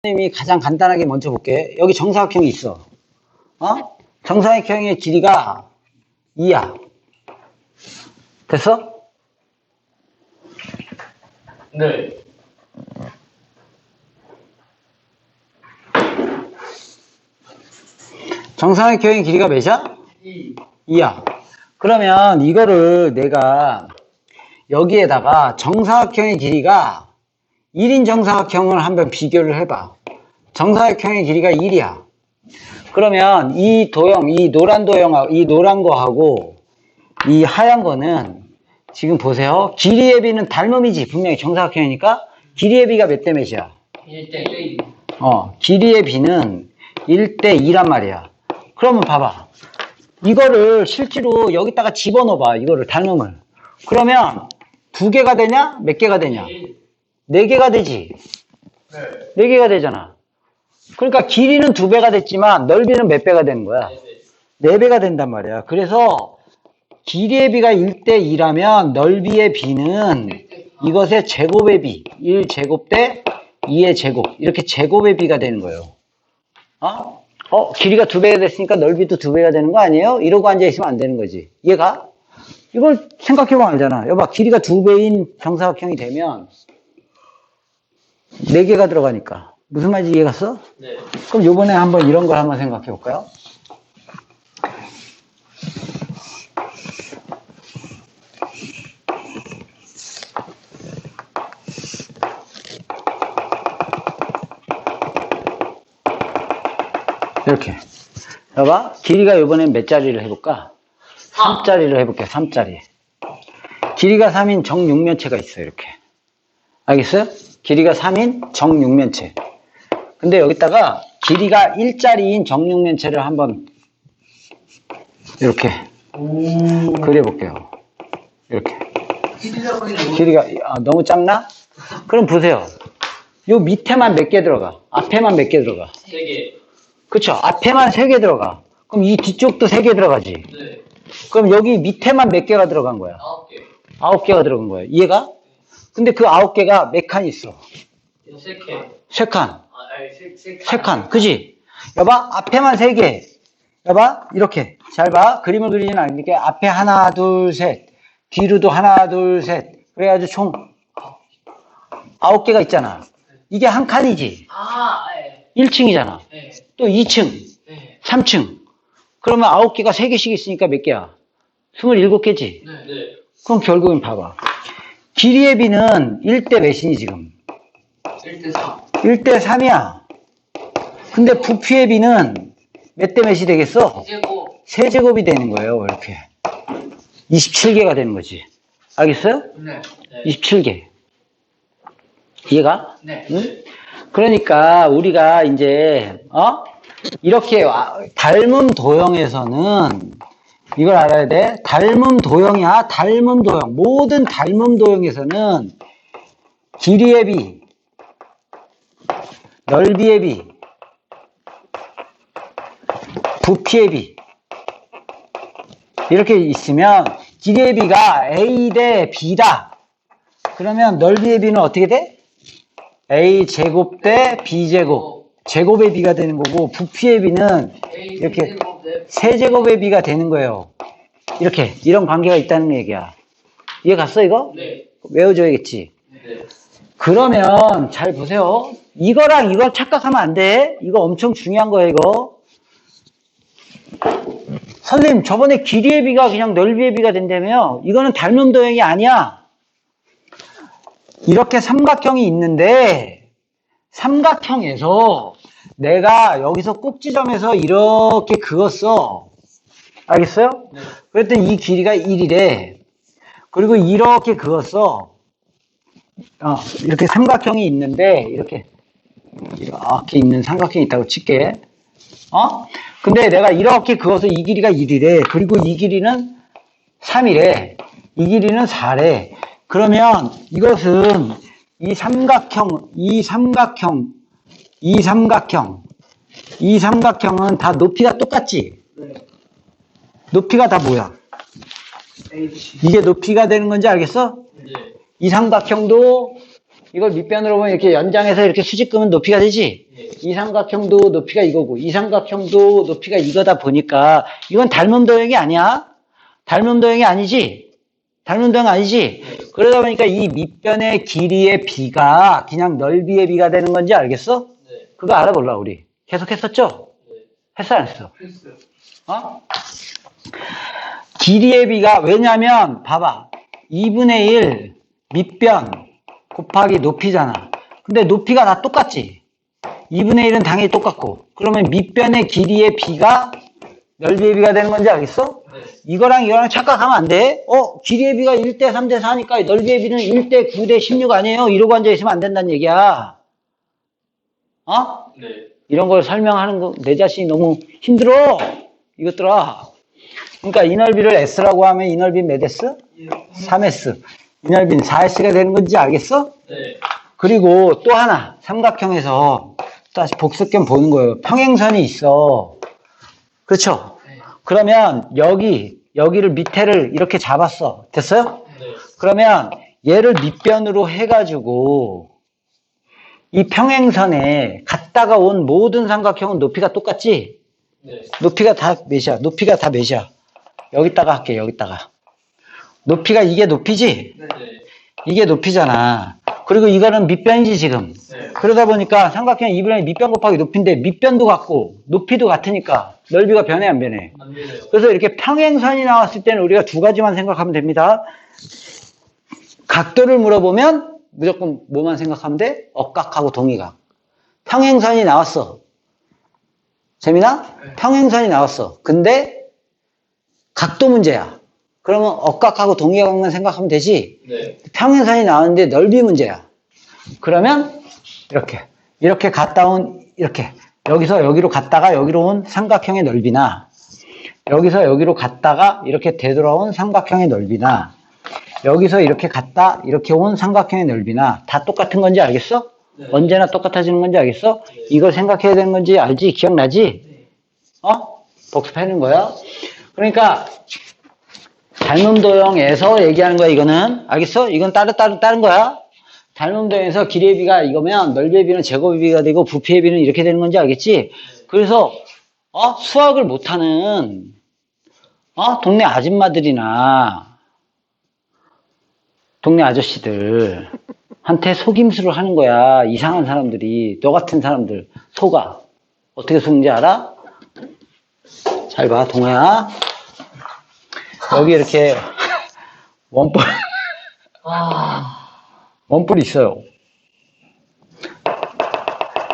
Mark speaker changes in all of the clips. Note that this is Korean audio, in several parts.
Speaker 1: 선생님이 가장 간단하게 먼저 볼게. 여기 정사각형이 있어. 정사각형의 길이가 2야. 됐어?
Speaker 2: 네.
Speaker 1: 정사각형의 길이가 몇이야?
Speaker 2: 2.
Speaker 1: 2야. 그러면 이거를 내가 여기에다가 정사각형의 길이가 1인 정사각형을 한번 비교를 해봐. 정사각형의 길이가 1이야. 그러면 이 도형, 이 노란 도형하고, 이 노란 거하고 이 하얀 거는 지금 보세요. 길이의 비는 닮음이지. 분명히 정사각형이니까 길이의 비가 몇 대 몇이야?
Speaker 2: 1대 1.
Speaker 1: 길이의 비는 1대 2란 말이야. 그러면 봐봐. 이거를 실제로 여기다가 집어넣어봐. 이거를 닮음을. 그러면 2개가 되냐? 몇 개가 되냐? 4개가 되지.
Speaker 2: 네.
Speaker 1: 4개가 되잖아. 그러니까 길이는 2배가 됐지만 넓이는 몇 배가 되는 거야? 4배가 된단 말이야. 그래서 길이의 비가 1대 2라면 넓이의 비는 이것의 제곱의 비, 1제곱 대 2의 제곱, 이렇게 제곱의 비가 되는 거예요. 길이가 2배가 됐으니까 넓이도 2배가 되는 거 아니에요? 이러고 앉아있으면 안 되는 거지. 이해가? 이걸 생각해보면 알잖아. 여봐, 길이가 2배인 정사각형이 되면 4개가 들어가니까. 무슨 말인지 이해 갔어?
Speaker 2: 네.
Speaker 1: 그럼 요번에 한번 이런 걸 한번 생각해 볼까요? 이렇게. 봐봐. 길이가 요번엔 몇 자리를 해볼까? 3자리를 해볼게요. 3자리. 길이가 3인 정육면체가 있어요. 이렇게. 알겠어요? 길이가 3인 정육면체. 근데 여기다가 길이가 1자리인 정육면체를 한번 이렇게 그려볼게요. 이렇게. 길이가 너무 작나? 그럼 보세요. 요 밑에만 몇 개 들어가? 앞에만 몇 개 들어가?
Speaker 2: 3개.
Speaker 1: 그쵸? 앞에만 3개 들어가. 그럼 이 뒤쪽도 3개 들어가지.
Speaker 2: 네.
Speaker 1: 그럼 여기 밑에만 몇 개가 들어간 거야?
Speaker 2: 9개.
Speaker 1: 9개가 들어간 거야. 이해가? 근데 그 9개가 몇 칸 있어?
Speaker 2: 3개.
Speaker 1: 3칸.
Speaker 2: 세 칸.
Speaker 1: 3칸. 그지? 여봐, 앞에만 3개. 여봐, 이렇게. 잘 봐. 그림을 그리진 않으니까 앞에 하나, 둘, 셋. 뒤로도 하나, 둘, 셋. 그래가지고 총 9개가 있잖아. 이게 한 칸이지.
Speaker 2: 네.
Speaker 1: 1층이잖아.
Speaker 2: 네.
Speaker 1: 또 2층,
Speaker 2: 네.
Speaker 1: 3층. 그러면 9개가 3개씩 있으니까 몇 개야? 27개지.
Speaker 2: 네.
Speaker 1: 그럼 결국은 봐봐. 길이의 비는 1대 몇이니 지금?
Speaker 2: 1대 3.
Speaker 1: 1대 3이야. 근데 부피의 비는 몇 대 몇이 되겠어?
Speaker 2: 제곱.
Speaker 1: 세제곱이 되는 거예요. 이렇게. 27개가 되는 거지. 알겠어요?
Speaker 2: 네.
Speaker 1: 27개. 이해가?
Speaker 2: 네.
Speaker 1: 응? 그러니까 우리가 이제 이렇게 닮음 도형에서는 이걸 알아야 돼. 닮음 도형이야. 닮음 도형. 모든 닮음 도형에서는 길이의 비, 넓이의 비, 부피의 비 이렇게 있으면 길이의 비가 A 대 B다. 그러면 넓이의 비는 어떻게 돼? A 제곱 대 B 제곱. 제곱의 비가 되는 거고 부피의 비는 이렇게 세제곱의 비가 되는 거예요. 이렇게 이런 관계가 있다는 얘기야. 이해 갔어 이거?
Speaker 2: 네.
Speaker 1: 외워줘야겠지.
Speaker 2: 네.
Speaker 1: 그러면 잘 보세요. 이거랑 이걸 착각하면 안 돼. 이거 엄청 중요한 거예요 이거. 선생님 저번에 길이의 비가 그냥 넓이의 비가 된다며? 이거는 닮음 도형이 아니야. 이렇게 삼각형이 있는데 삼각형에서 내가 여기서 꼭지점에서 이렇게 그었어. 알겠어요?
Speaker 2: 네.
Speaker 1: 그랬더니 이 길이가 1이래. 그리고 이렇게 그었어. 이렇게 삼각형이 있는데 이렇게 있는 삼각형이 있다고 칠게. 근데 내가 이렇게 그어서 이 길이가 1이래. 그리고 이 길이는 3이래. 이 길이는 4래. 그러면 이것은 이 삼각형은 다 높이가 똑같지?
Speaker 2: 네.
Speaker 1: 높이가 다 뭐야?
Speaker 2: H.
Speaker 1: 이게 높이가 되는 건지 알겠어?
Speaker 2: 네.
Speaker 1: 이 삼각형도 이걸 밑변으로 보면 이렇게 연장해서 이렇게 수직 끄면 높이가 되지?
Speaker 2: 네.
Speaker 1: 이 삼각형도 높이가 이거고, 이 삼각형도 높이가 이거다 보니까, 이건 닮음 도형이 아니야? 닮음 도형이 아니지? 닮음 도형 아니지? 그러다 보니까 이 밑변의 길이의 비가 그냥 넓이의 비가 되는 건지 알겠어?
Speaker 2: 네.
Speaker 1: 그거 알아볼라, 우리. 계속 했었죠?
Speaker 2: 네.
Speaker 1: 했어, 안 했어?
Speaker 2: 했어요.
Speaker 1: 어? 길이의 비가, 왜냐면, 봐봐. 2분의 1 밑변 곱하기 높이잖아. 근데 높이가 다 똑같지? 2분의 1은 당연히 똑같고. 그러면 밑변의 길이의 비가 넓이의 비가 되는 건지 알겠어?
Speaker 2: 네.
Speaker 1: 이거랑 이거랑 착각하면 안 돼. 길이의 비가 1대 3대 4니까 넓이의 비는 1대 9대 16 아니에요? 이러고 앉아있으면 안 된다는 얘기야.
Speaker 2: 네.
Speaker 1: 이런 걸 설명하는 거 내 자신이 너무 힘들어. 이것들아. 그러니까 이 넓이를 S라고 하면 이 넓이 몇 S? 3S. 이 넓이는 4S가 되는 건지 알겠어?
Speaker 2: 네.
Speaker 1: 그리고 또 하나, 삼각형에서 다시 복습견 보는 거예요. 평행선이 있어. 그렇죠?
Speaker 2: 네.
Speaker 1: 그러면 여기를 밑에를 이렇게 잡았어. 됐어요?
Speaker 2: 네.
Speaker 1: 그러면 얘를 밑변으로 해가지고 이 평행선에 갔다가 온 모든 삼각형은 높이가 똑같지?
Speaker 2: 네.
Speaker 1: 높이가 다 몇이야? 높이가 다 몇이야? 여기다가 할게, 여기다가. 높이가 이게 높이지?
Speaker 2: 네.
Speaker 1: 이게 높이잖아. 그리고 이거는 밑변이지, 지금.
Speaker 2: 네.
Speaker 1: 그러다 보니까 삼각형 2분의 밑변 곱하기 높이인데 밑변도 같고 높이도 같으니까 넓이가 변해, 안 변해?
Speaker 2: 안 되네요.
Speaker 1: 그래서 이렇게 평행선이 나왔을 때는 우리가 두 가지만 생각하면 됩니다. 각도를 물어보면 무조건 뭐만 생각하면 돼? 억각하고 동의각. 평행선이 나왔어. 재미나?
Speaker 2: 네.
Speaker 1: 평행선이 나왔어. 근데 각도 문제야. 그러면 억각하고 동의각만 생각하면 되지.
Speaker 2: 네.
Speaker 1: 평행선이 나왔는데 넓이 문제야. 그러면 이렇게 갔다 온 이렇게 여기서 여기로 갔다가 여기로 온 삼각형의 넓이나 여기서 여기로 갔다가 이렇게 되돌아온 삼각형의 넓이나 여기서 이렇게 갔다 이렇게 온 삼각형의 넓이나 다 똑같은 건지 알겠어?
Speaker 2: 네.
Speaker 1: 언제나 똑같아지는 건지 알겠어?
Speaker 2: 네.
Speaker 1: 이걸 생각해야 되는 건지 알지? 기억나지?
Speaker 2: 네.
Speaker 1: 복습하는 거야. 그러니까 닮음도형에서 얘기하는 거야, 이거는. 알겠어? 이건 다른 거야. 닮음도형에서 길이의 비가 이거면 넓이의 비는 제곱의 비가 되고 부피의 비는 이렇게 되는 건지 알겠지? 그래서 수학을 못하는 동네 아줌마들이나 동네 아저씨들한테 속임수를 하는 거야. 이상한 사람들이. 너 같은 사람들 속아. 어떻게 속는지 알아? 잘 봐, 동호야. 여기 이렇게 원뿔이 있어요.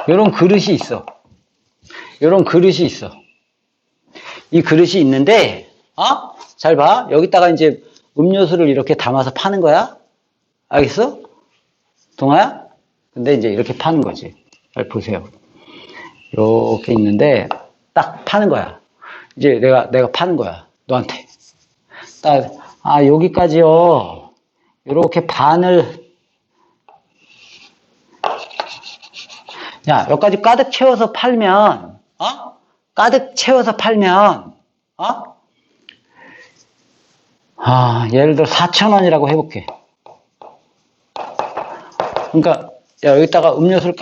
Speaker 1: 요런 그릇이 있어. 요런 그릇이 있어. 이 그릇이 있는데, 잘 봐. 여기다가 이제 음료수를 이렇게 담아서 파는 거야. 알겠어? 동아야? 근데 이제 이렇게 파는 거지. 잘 보세요. 이렇게 있는데, 딱 파는 거야. 이제 내가 파는 거야. 너한테. 딱, 여기까지요. 이렇게 반을, 야, 여기까지 가득 채워서 팔면, 가득 채워서 팔면, 예를 들어 4,000원이라고 해볼게. 그러니까, 야, 여기다가 음료수를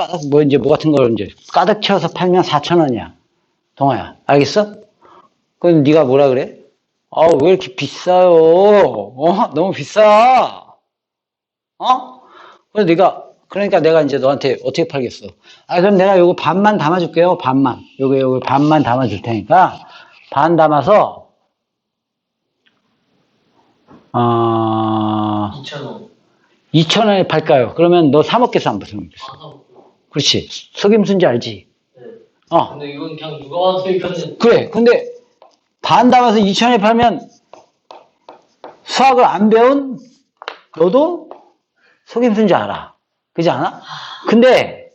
Speaker 1: 뭐 같은 걸 이제 가득 채워서 팔면 4,000원이야. 동아야, 알겠어? 그럼 네가 뭐라 그래? 왜 이렇게 비싸요? 너무 비싸. 그러니까 내가 이제 너한테 어떻게 팔겠어? 그럼 내가 요거 반만 담아줄게요. 반만. 요거 반만 담아줄 테니까, 반 담아서,
Speaker 2: 2,000원.
Speaker 1: 2,000원에 팔까요? 그러면 너 사 먹겠어, 안 사 먹겠어? 그렇지. 속임수인지 알지?
Speaker 2: 네.
Speaker 1: 어.
Speaker 2: 근데 이건 그냥 누가 와도 이거는.
Speaker 1: 그래. 근데 반 담아서 2,000원에 팔면 수학을 안 배운 너도 속임수인 줄 알아. 그지 않아? 근데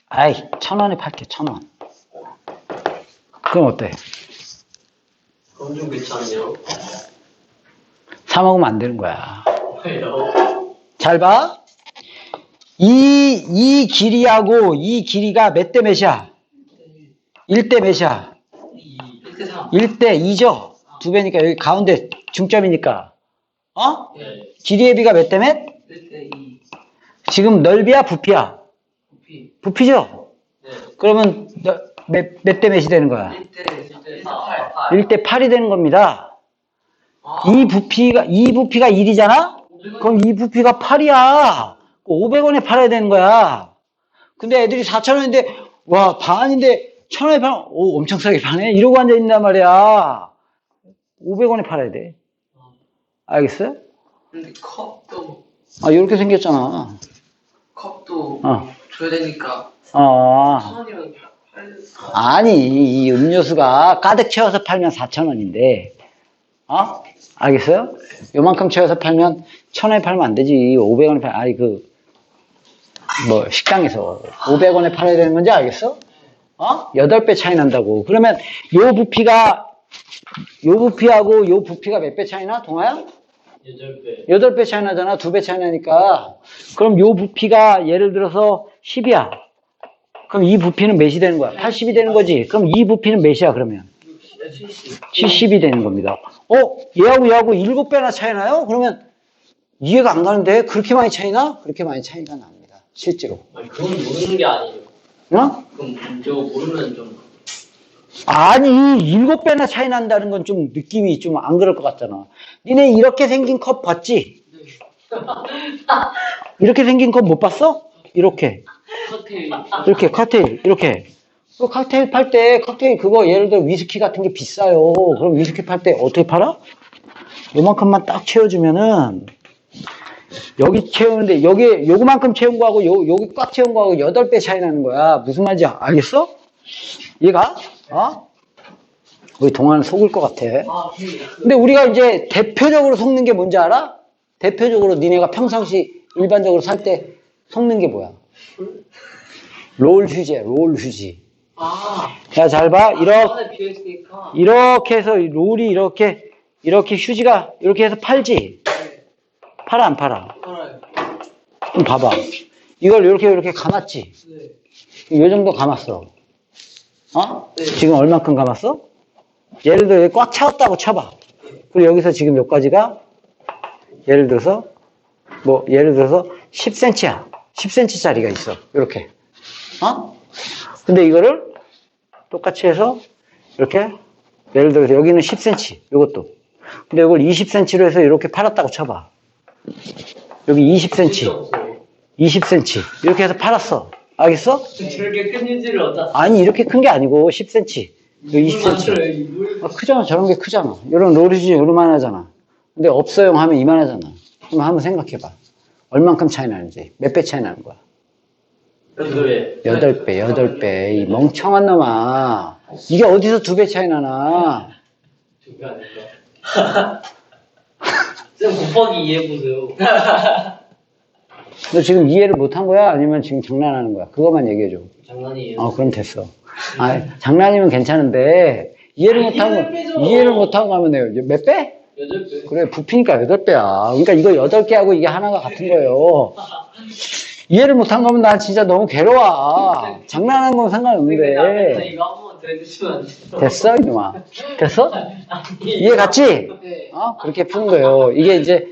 Speaker 1: 1,000원에 팔게. 1,000원. 그럼 어때?
Speaker 2: 그건 좀 괜찮네요.
Speaker 1: 사 먹으면 안 되는 거야.
Speaker 2: 왜요?
Speaker 1: 잘 봐. 이 길이하고 이 길이가 몇 대 몇이야? 1대 몇이야?
Speaker 2: 1대 3.
Speaker 1: 1대 2죠? 두 배니까 여기 가운데 중점이니까.
Speaker 2: 네.
Speaker 1: 길이의 비가 몇 대 몇?
Speaker 2: 1대 2.
Speaker 1: 지금 넓이야, 부피야?
Speaker 2: 부피.
Speaker 1: 부피죠?
Speaker 2: 네.
Speaker 1: 그러면 몇 대 몇이 되는 거야?
Speaker 2: 1대
Speaker 1: 1대 8이 되는 겁니다.
Speaker 2: 아.
Speaker 1: 이 부피가 1이잖아? 그럼 이 부피가 8이야. 500원에 팔아야 되는 거야. 근데 애들이 4,000원인데, 와, 반인데 1,000원에 팔아. 오, 엄청 싸게 파네? 이러고 앉아있단 말이야. 500원에 팔아야 돼. 알겠어요?
Speaker 2: 근데 컵도
Speaker 1: 아, 이렇게 생겼잖아.
Speaker 2: 줘야 되니까
Speaker 1: 아,
Speaker 2: 1,000원이면
Speaker 1: 아니, 이 음료수가 가득 채워서 팔면 4,000원인데, 알겠어요? 요만큼 채워서 팔면 1,000원에 팔면 안 되지. 500원에 아니, 식당에서 500원에 팔아야 되는 건지 알겠어? 8배 차이 난다고. 그러면 요 부피하고 요 부피가 몇 배 차이 나? 동아야?
Speaker 2: 8배.
Speaker 1: 8배 차이 나잖아. 2배 차이 나니까. 그럼 요 부피가 예를 들어서 10이야. 그럼 이 부피는 몇이 되는 거야? 80이 되는 거지. 그럼 이 부피는 몇이야, 그러면? 70이 되는 겁니다. 얘하고 7배나 차이 나요? 그러면 이해가 안 가는데 그렇게 많이 차이 나? 그렇게 많이 차이가 납니다. 실제로.
Speaker 2: 아니, 그건 모르는 게 아니에요. 그럼 저거 모르면 좀.
Speaker 1: 아니, 7배나 차이 난다는 건 좀 느낌이 좀 안 그럴 것 같잖아. 니네 이렇게 생긴 컵 봤지? 이렇게 생긴 컵 못 봤어? 이렇게. 이렇게 칵테일, 이렇게. 그 칵테일 팔 때, 칵테일 그거 예를 들어 위스키 같은 게 비싸요. 그럼 위스키 팔 때 어떻게 팔아? 요만큼만 딱 채워주면은, 여기 채우는데, 여기 요만큼 채운 거하고 여기 꽉 채운 거하고 8배 차이 나는 거야. 무슨 말인지 알겠어? 얘가? 우리 동아는 속을 것 같아. 근데 우리가 이제 대표적으로 속는 게 뭔지 알아? 대표적으로 니네가 평상시 일반적으로 살 때 속는 게 뭐야? 롤 휴지야, 롤 휴지. 야, 잘 봐. 이렇게 해서 롤이 이렇게 휴지가 이렇게 해서 팔지? 팔아, 안 팔아? 좀 봐봐. 이걸 이렇게 감았지? 이 정도 감았어. 지금 얼만큼 감았어? 예를 들어 여기 꽉 채웠다고 쳐봐. 그리고 여기서 지금 몇 가지가 예를 들어서 10cm야. 10cm짜리가 있어. 이렇게. 근데 이거를 똑같이 해서 이렇게 예를 들어서 여기는 10cm. 이것도. 근데 이걸 20cm로 해서 이렇게 팔았다고 쳐봐. 여기 20cm. 20cm. 이렇게 해서 팔았어. 알겠어?
Speaker 2: 저렇게 큰 휴지를 어디다
Speaker 1: 아니, 이렇게 큰 게 아니고 10cm. 20cm. 크잖아. 저런 게 크잖아. 이런 롤이지, 요만하잖아. 근데 없어용 하면 이만하잖아. 그럼 한번 생각해봐. 얼만큼 차이 나는지. 몇 배 차이 나는 거야? 8배. 이 멍청한 놈아. 이게 어디서 2배 차이 나나?
Speaker 2: 2배 아닐까? 쌤 곱하기 이해해보세요.
Speaker 1: 너 지금 이해를 못한 거야? 아니면 지금 장난하는 거야? 그것만 얘기해줘.
Speaker 2: 장난이에요.
Speaker 1: 그럼 됐어. 장난이면 괜찮은데, 이해를 못하고 하면 돼요. 몇 배?
Speaker 2: 8배.
Speaker 1: 그래, 부피니까 8배야. 그러니까 이거 8개하고 이게 하나가 같은 거예요. 이해를 못한 거면 난 진짜 너무 괴로워. 장난하는 건 상관없는데.
Speaker 2: 이거 한 번만 더 해주시면 안 돼요?
Speaker 1: 됐어, 이놈아? 됐어? 이해 갔지?
Speaker 2: 네.
Speaker 1: 그렇게 푸는 거예요. 이게 이제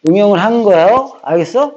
Speaker 1: 응용을 하는 거예요. 알겠어?